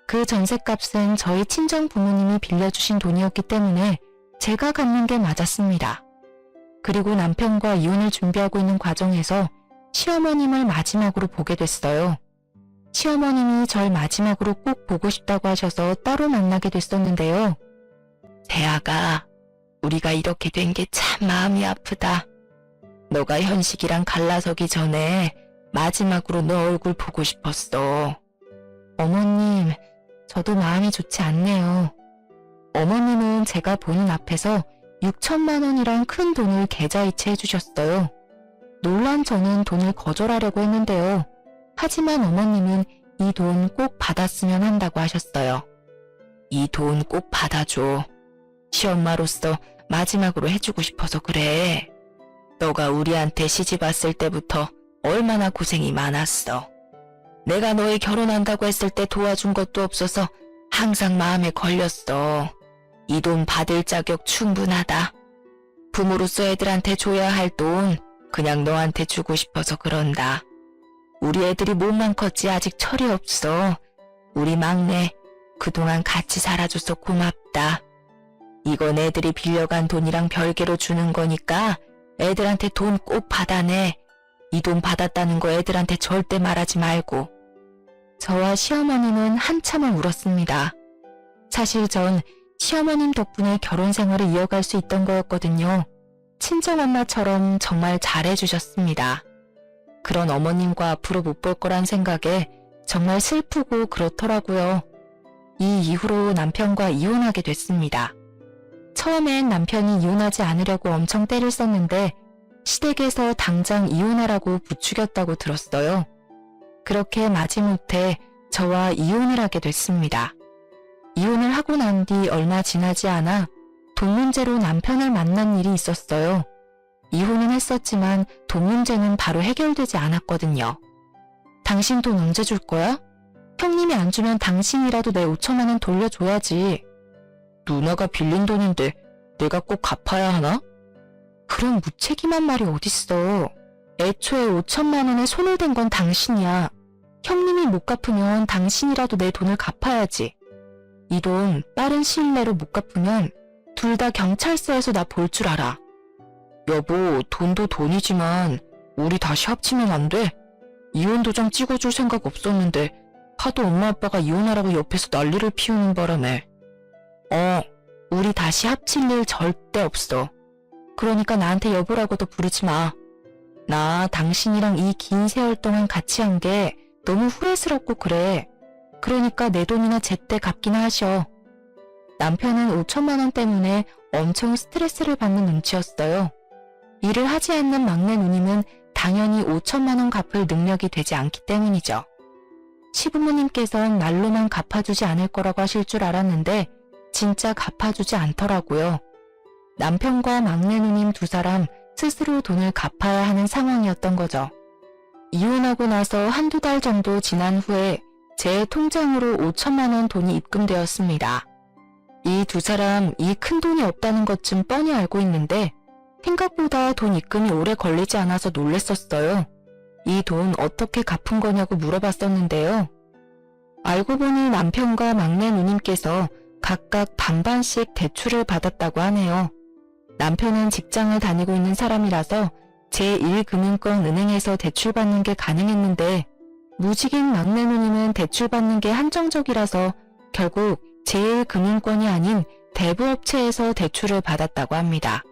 그 전셋값은 저희 친정 부모님이 빌려주신 돈이었기 때문에 제가 갚는 게 맞았습니다. 그리고 남편과 이혼을 준비하고 있는 과정에서 시어머님을 마지막으로 보게 됐어요. 시어머님이 절 마지막으로 꼭 보고 싶다고 하셔서 따로 만나게 됐었는데요. 대아가, 우리가 이렇게 된 게 참 마음이 아프다. 너가 현식이랑 갈라서기 전에 마지막으로 너 얼굴 보고 싶었어. 어머님, 저도 마음이 좋지 않네요. 어머님은 제가 보는 앞에서 6천만 원이란 큰 돈을 계좌이체 해주셨어요. 놀란 저는 돈을 거절하려고 했는데요. 하지만 어머님은 이 돈 꼭 받았으면 한다고 하셨어요. 이 돈 꼭 받아줘. 시엄마로서 마지막으로 해주고 싶어서 그래. 너가 우리한테 시집 왔을 때부터 얼마나 고생이 많았어. 내가 너희 결혼한다고 했을 때 도와준 것도 없어서 항상 마음에 걸렸어. 이 돈 받을 자격 충분하다. 부모로서 애들한테 줘야 할 돈 그냥 너한테 주고 싶어서 그런다. 우리 애들이 몸만 컸지 아직 철이 없어. 우리 막내 그동안 같이 살아줘서 고맙다. 이건 애들이 빌려간 돈이랑 별개로 주는 거니까 애들한테 돈 꼭 받아내. 이 돈 받았다는 거 애들한테 절대 말하지 말고. 저와 시어머님은 한참을 울었습니다. 사실 전 시어머님 덕분에 결혼 생활을 이어갈 수 있던 거였거든요. 친정엄마처럼 정말 잘해주셨습니다. 그런 어머님과 앞으로 못 볼 거란 생각에 정말 슬프고 그렇더라고요. 이 이후로 남편과 이혼하게 됐습니다. 처음엔 남편이 이혼하지 않으려고 엄청 때를 썼는데 시댁에서 당장 이혼하라고 부추겼다고 들었어요. 그렇게 마지못해 저와 이혼을 하게 됐습니다. 이혼을 하고 난 뒤 얼마 지나지 않아 돈 문제로 남편을 만난 일이 있었어요. 이혼은 했었지만 돈 문제는 바로 해결되지 않았거든요. 당신 돈 언제 줄 거야? 형님이 안 주면 당신이라도 내 5천만 원 돌려줘야지. 누나가 빌린 돈인데 내가 꼭 갚아야 하나? 그런 무책임한 말이 어딨어. 애초에 5천만 원에 손을 댄 건 당신이야. 형님이 못 갚으면 당신이라도 내 돈을 갚아야지. 이 돈 빠른 시일 내로 못 갚으면 둘 다 경찰서에서 나 볼 줄 알아. 여보, 돈도 돈이지만 우리 다시 합치면 안 돼? 이혼 도장 찍어줄 생각 없었는데 하도 엄마 아빠가 이혼하라고 옆에서 난리를 피우는 바람에. 우리 다시 합칠 일 절대 없어. 그러니까 나한테 여보라고도 부르지 마. 나 당신이랑 이 긴 세월 동안 같이 한 게 너무 후회스럽고 그래. 그러니까 내 돈이나 제때 갚기나 하셔. 남편은 5천만 원 때문에 엄청 스트레스를 받는 눈치였어요. 일을 하지 않는 막내 누님은 당연히 5천만 원 갚을 능력이 되지 않기 때문이죠. 시부모님께선 말로만 갚아주지 않을 거라고 하실 줄 알았는데 진짜 갚아주지 않더라고요. 남편과 막내 누님 두 사람 스스로 돈을 갚아야 하는 상황이었던 거죠. 이혼하고 나서 한두 달 정도 지난 후에 제 통장으로 5천만 원 돈이 입금되었습니다. 이 두 사람 이 큰 돈이 없다는 것쯤 뻔히 알고 있는데 생각보다 돈 입금이 오래 걸리지 않아서 놀랬었어요. 이 돈 어떻게 갚은 거냐고 물어봤었는데요. 알고 보니 남편과 막내 누님께서 각각 반반씩 대출을 받았다고 하네요. 남편은 직장을 다니고 있는 사람이라서 제1금융권 은행에서 대출받는 게 가능했는데 무직인 막내 누님은 대출받는 게 한정적이라서 결국 제1금융권이 아닌 대부업체에서 대출을 받았다고 합니다.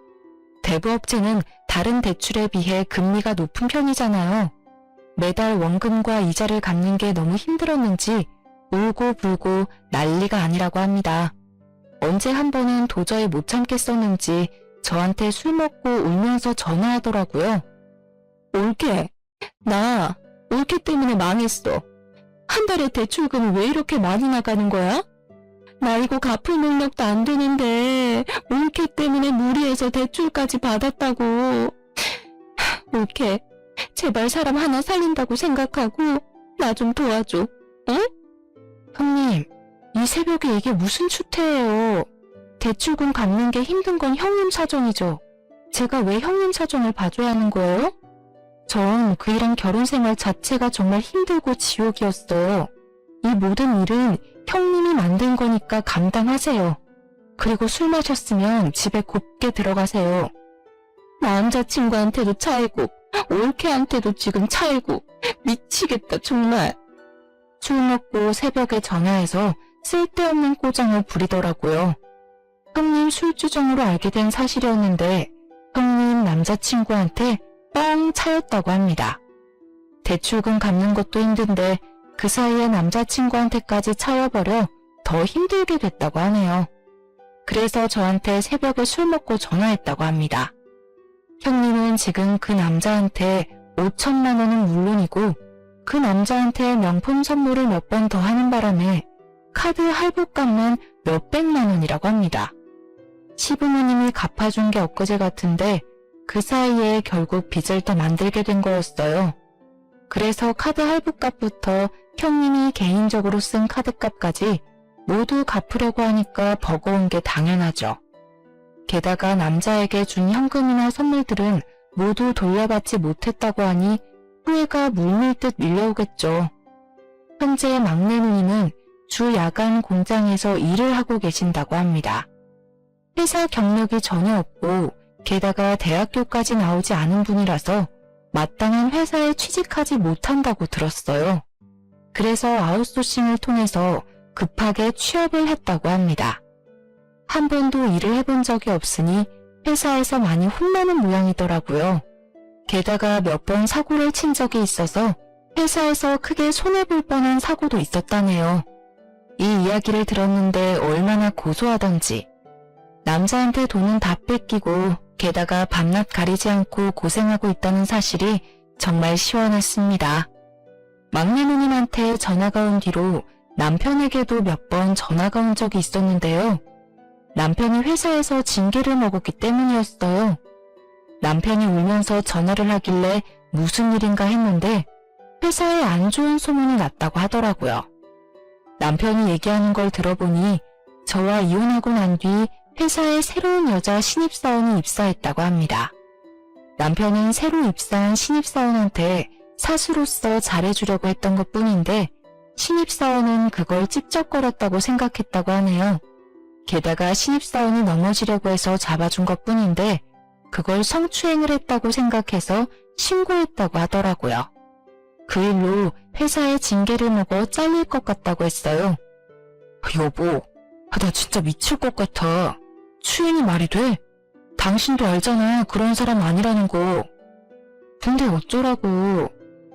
대부업체는 다른 대출에 비해 금리가 높은 편이잖아요. 매달 원금과 이자를 갚는 게 너무 힘들었는지 울고불고 난리가 아니라고 합니다. 언제 한 번은 도저히 못 참겠었는지 저한테 술 먹고 울면서 전화하더라고요. 올케, 나 올케 때문에 망했어. 한 달에 대출금이 왜 이렇게 많이 나가는 거야? 나 이거 갚을 능력도 안 되는데 올케 때문에 무리해서 대출까지 받았다고. 올케, 제발 사람 하나 살린다고 생각하고 나 좀 도와줘. 응? 형님, 이 새벽에 이게 무슨 추태예요. 대출금 갚는 게 힘든 건 형님 사정이죠. 제가 왜 형님 사정을 봐줘야 하는 거예요? 전 그이랑 결혼 생활 자체가 정말 힘들고 지옥이었어요. 이 모든 일은 형님이 만든 거니까 감당하세요. 그리고 술 마셨으면 집에 곱게 들어가세요. 남자친구한테도 차이고 올케한테도 지금 차이고 미치겠다 정말. 술 먹고 새벽에 전화해서 쓸데없는 꼬장을 부리더라고요. 형님 술주정으로 알게 된 사실이었는데 형님 남자친구한테 뻥 차였다고 합니다. 대출금 갚는 것도 힘든데 그 사이에 남자친구한테까지 차여버려 더 힘들게 됐다고 하네요. 그래서 저한테 새벽에 술 먹고 전화했다고 합니다. 형님은 지금 그 남자한테 5천만 원은 물론이고 그 남자한테 명품 선물을 몇 번 더 하는 바람에 카드 할부값만 몇백만 원이라고 합니다. 시부모님이 갚아준 게 엊그제 같은데 그 사이에 결국 빚을 더 만들게 된 거였어요. 그래서 카드 할부값부터 형님이 개인적으로 쓴 카드값까지 모두 갚으려고 하니까 버거운 게 당연하죠. 게다가 남자에게 준 현금이나 선물들은 모두 돌려받지 못했다고 하니 후회가 물밀듯 밀려오겠죠. 현재 막내 누님은 주 야간 공장에서 일을 하고 계신다고 합니다. 회사 경력이 전혀 없고 게다가 대학교까지 나오지 않은 분이라서 마땅한 회사에 취직하지 못한다고 들었어요. 그래서 아웃소싱을 통해서 급하게 취업을 했다고 합니다. 한 번도 일을 해본 적이 없으니 회사에서 많이 혼나는 모양이더라고요. 게다가 몇 번 사고를 친 적이 있어서 회사에서 크게 손해볼 뻔한 사고도 있었다네요. 이 이야기를 들었는데 얼마나 고소하던지. 남자한테 돈은 다 뺏기고 게다가 밤낮 가리지 않고 고생하고 있다는 사실이 정말 시원했습니다. 막내 누님한테 전화가 온 뒤로 남편에게도 몇 번 전화가 온 적이 있었는데요. 남편이 회사에서 징계를 먹었기 때문이었어요. 남편이 울면서 전화를 하길래 무슨 일인가 했는데 회사에 안 좋은 소문이 났다고 하더라고요. 남편이 얘기하는 걸 들어보니 저와 이혼하고 난 뒤 회사에 새로운 여자 신입사원이 입사했다고 합니다. 남편은 새로 입사한 신입사원한테 사수로서 잘해주려고 했던 것뿐인데 신입사원은 그걸 찝쩍거렸다고 생각했다고 하네요. 게다가 신입사원이 넘어지려고 해서 잡아준 것뿐인데 그걸 성추행을 했다고 생각해서 신고했다고 하더라고요. 그 일로 회사에 징계를 먹어 잘릴 것 같다고 했어요. 여보, 나 진짜 미칠 것 같아. 추행이 말이 돼? 당신도 알잖아. 그런 사람 아니라는 거. 근데 어쩌라고.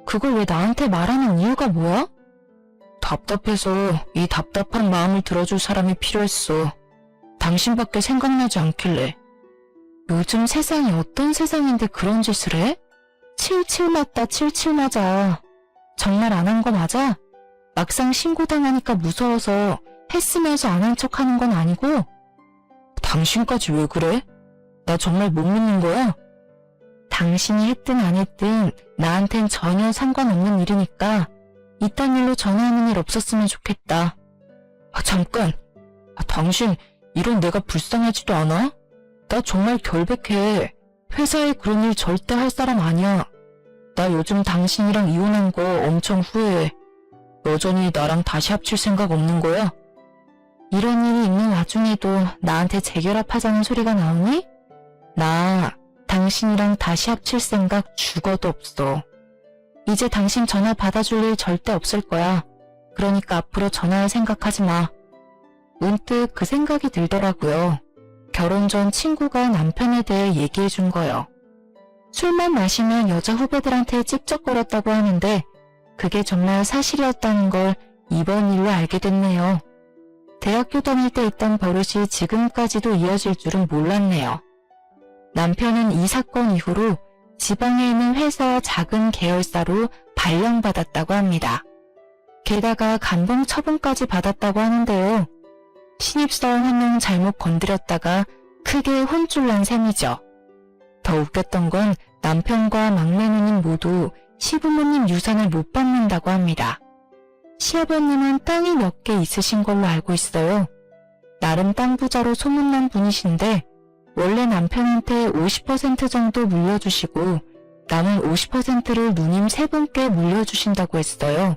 그걸 왜 나한테 말하는 이유가 뭐야? 답답해서 이 답답한 마음을 들어줄 사람이 필요했어. 당신밖에 생각나지 않길래. 요즘 세상이 어떤 세상인데 그런 짓을 해? 칠칠 맞다 칠칠 맞아. 정말 안 한 거 맞아? 막상 신고당하니까 무서워서 했으면서 안 한 척하는 건 아니고? 당신까지 왜 그래? 나 정말 못 믿는 거야? 당신이 했든 안 했든 나한텐 전혀 상관없는 일이니까 이딴 일로 전화하는 일 없었으면 좋겠다. 잠깐. 당신 이런 내가 불쌍하지도 않아? 나 정말 결백해. 회사에 그런 일 절대 할 사람 아니야. 나 요즘 당신이랑 이혼한 거 엄청 후회해. 여전히 나랑 다시 합칠 생각 없는 거야? 이런 일이 있는 와중에도 나한테 재결합하자는 소리가 나오니? 나 당신이랑 다시 합칠 생각 죽어도 없어. 이제 당신 전화 받아줄 일 절대 없을 거야. 그러니까 앞으로 전화할 생각하지 마. 문득 그 생각이 들더라고요. 결혼 전 친구가 남편에 대해 얘기해 준 거요. 술만 마시면 여자 후배들한테 찝쩍거렸다고 하는데 그게 정말 사실이었다는 걸 이번 일로 알게 됐네요. 대학교 다닐 때 있던 버릇이 지금까지도 이어질 줄은 몰랐네요. 남편은 이 사건 이후로 지방에 있는 회사 작은 계열사로 발령받았다고 합니다. 게다가 감봉 처분까지 받았다고 하는데요. 신입사원 한 명 잘못 건드렸다가 크게 혼쭐 난 셈이죠. 더 웃겼던 건 남편과 막내 누님 모두 시부모님 유산을 못 받는다고 합니다. 시아버님은 땅이 몇 개 있으신 걸로 알고 있어요. 나름 땅 부자로 소문난 분이신데 원래 남편한테 50% 정도 물려주시고 남은 50%를 누님 세 분께 물려주신다고 했어요.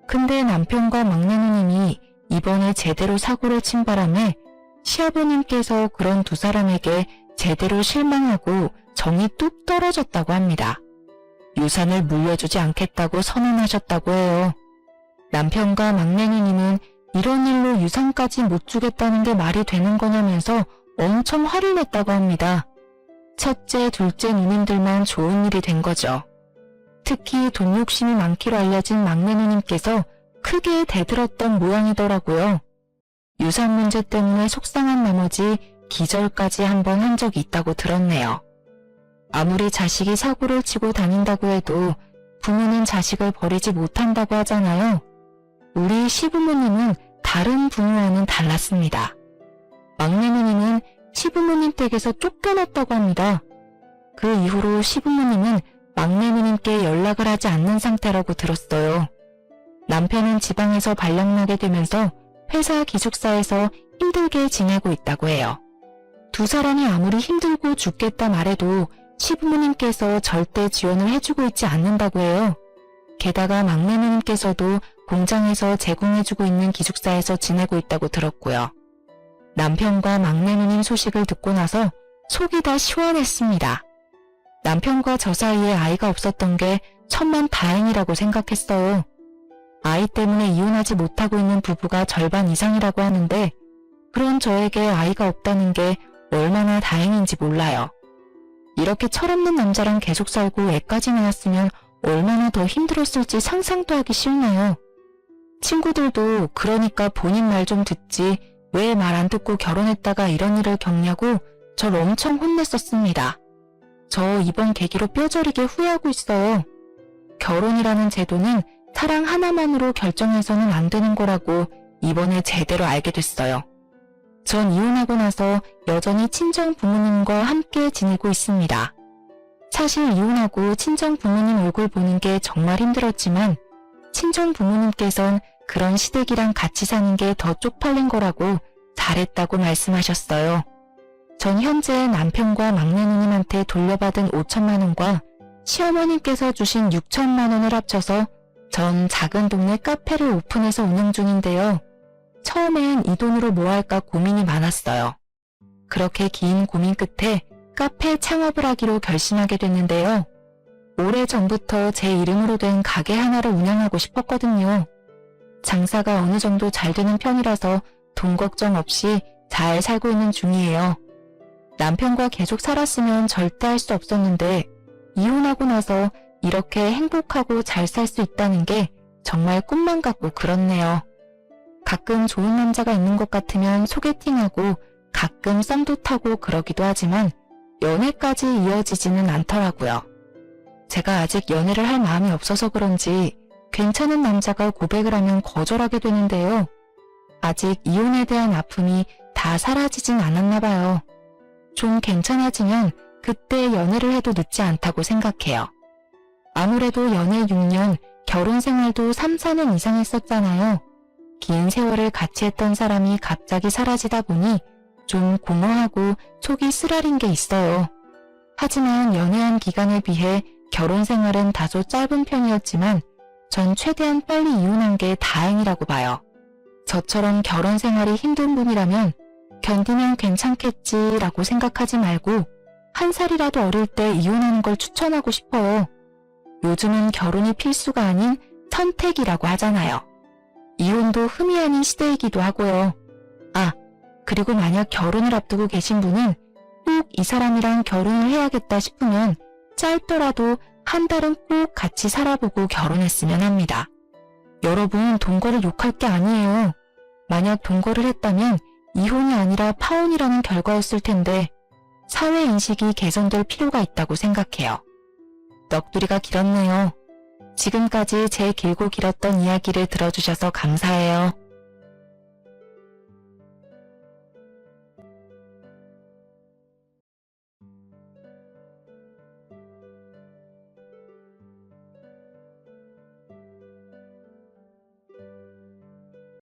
근데 남편과 막내 누님이 이번에 제대로 사고를 친 바람에 시아버님께서 그런 두 사람에게 제대로 실망하고 정이 뚝 떨어졌다고 합니다. 유산을 물려주지 않겠다고 선언하셨다고 해요. 남편과 막내 누님은 이런 일로 유산까지 못 주겠다는 게 말이 되는 거냐면서 엄청 화를 냈다고 합니다. 첫째, 둘째 누님들만 좋은 일이 된 거죠. 특히 돈 욕심이 많기로 알려진 막내 누님께서 크게 대들었던 모양이더라고요. 유산 문제 때문에 속상한 나머지 기절까지 한번 한 적이 있다고 들었네요. 아무리 자식이 사고를 치고 다닌다고 해도 부모는 자식을 버리지 못한다고 하잖아요. 우리 시부모님은 다른 부모와는 달랐습니다. 막내 누님은 시부모님 댁에서 쫓겨났다고 합니다. 그 이후로 시부모님은 막내 누님께 연락을 하지 않는 상태라고 들었어요. 남편은 지방에서 발령나게 되면서 회사 기숙사에서 힘들게 지내고 있다고 해요. 두 사람이 아무리 힘들고 죽겠다 말해도 시부모님께서 절대 지원을 해주고 있지 않는다고 해요. 게다가 막내 누님께서도 공장에서 제공해주고 있는 기숙사에서 지내고 있다고 들었고요. 남편과 막내 누님 소식을 듣고 나서 속이 다 시원했습니다. 남편과 저 사이에 아이가 없었던 게 천만 다행이라고 생각했어요. 아이 때문에 이혼하지 못하고 있는 부부가 절반 이상이라고 하는데 그런 저에게 아이가 없다는 게 얼마나 다행인지 몰라요. 이렇게 철없는 남자랑 계속 살고 애까지 낳았으면 얼마나 더 힘들었을지 상상도 하기 싫네요. 친구들도 그러니까 본인 말 좀 듣지 왜 말 안 듣고 결혼했다가 이런 일을 겪냐고 절 엄청 혼냈었습니다. 저 이번 계기로 뼈저리게 후회하고 있어요. 결혼이라는 제도는 사랑 하나만으로 결정해서는 안 되는 거라고 이번에 제대로 알게 됐어요. 전 이혼하고 나서 여전히 친정 부모님과 함께 지내고 있습니다. 사실 이혼하고 친정 부모님 얼굴 보는 게 정말 힘들었지만 친정 부모님께선 그런 시댁이랑 같이 사는 게 더 쪽팔린 거라고 잘했다고 말씀하셨어요. 전 현재 남편과 막내 누님한테 돌려받은 5천만 원과 시어머님께서 주신 6천만 원을 합쳐서 전 작은 동네 카페를 오픈해서 운영 중인데요. 처음엔 이 돈으로 뭐 할까 고민이 많았어요. 그렇게 긴 고민 끝에 카페 창업을 하기로 결심하게 됐는데요. 오래전부터 제 이름으로 된 가게 하나를 운영하고 싶었거든요. 장사가 어느 정도 잘 되는 편이라서 돈 걱정 없이 잘 살고 있는 중이에요. 남편과 계속 살았으면 절대 할 수 없었는데 이혼하고 나서 이렇게 행복하고 잘 살 수 있다는 게 정말 꿈만 같고 그렇네요. 가끔 좋은 남자가 있는 것 같으면 소개팅하고 가끔 썸도 타고 그러기도 하지만 연애까지 이어지지는 않더라고요. 제가 아직 연애를 할 마음이 없어서 그런지 괜찮은 남자가 고백을 하면 거절하게 되는데요. 아직 이혼에 대한 아픔이 다 사라지진 않았나 봐요. 좀 괜찮아지면 그때 연애를 해도 늦지 않다고 생각해요. 아무래도 연애 6년, 결혼 생활도 3, 4년 이상 했었잖아요. 긴 세월을 같이 했던 사람이 갑자기 사라지다 보니 좀 공허하고 속이 쓰라린 게 있어요. 하지만 연애한 기간에 비해 결혼 생활은 다소 짧은 편이었지만 전 최대한 빨리 이혼한 게 다행이라고 봐요. 저처럼 결혼 생활이 힘든 분이라면 견디면 괜찮겠지라고 생각하지 말고 한 살이라도 어릴 때 이혼하는 걸 추천하고 싶어요. 요즘은 결혼이 필수가 아닌 선택이라고 하잖아요. 이혼도 흠이 아닌 시대이기도 하고요. 아, 그리고 만약 결혼을 앞두고 계신 분은 꼭 이 사람이랑 결혼을 해야겠다 싶으면 짧더라도 한 달은 꼭 같이 살아보고 결혼했으면 합니다. 여러분, 동거를 욕할 게 아니에요. 만약 동거를 했다면 이혼이 아니라 파혼이라는 결과였을 텐데 사회 인식이 개선될 필요가 있다고 생각해요. 넋두리가 길었네요. 지금까지 제 길고 길었던 이야기를 들어주셔서 감사해요.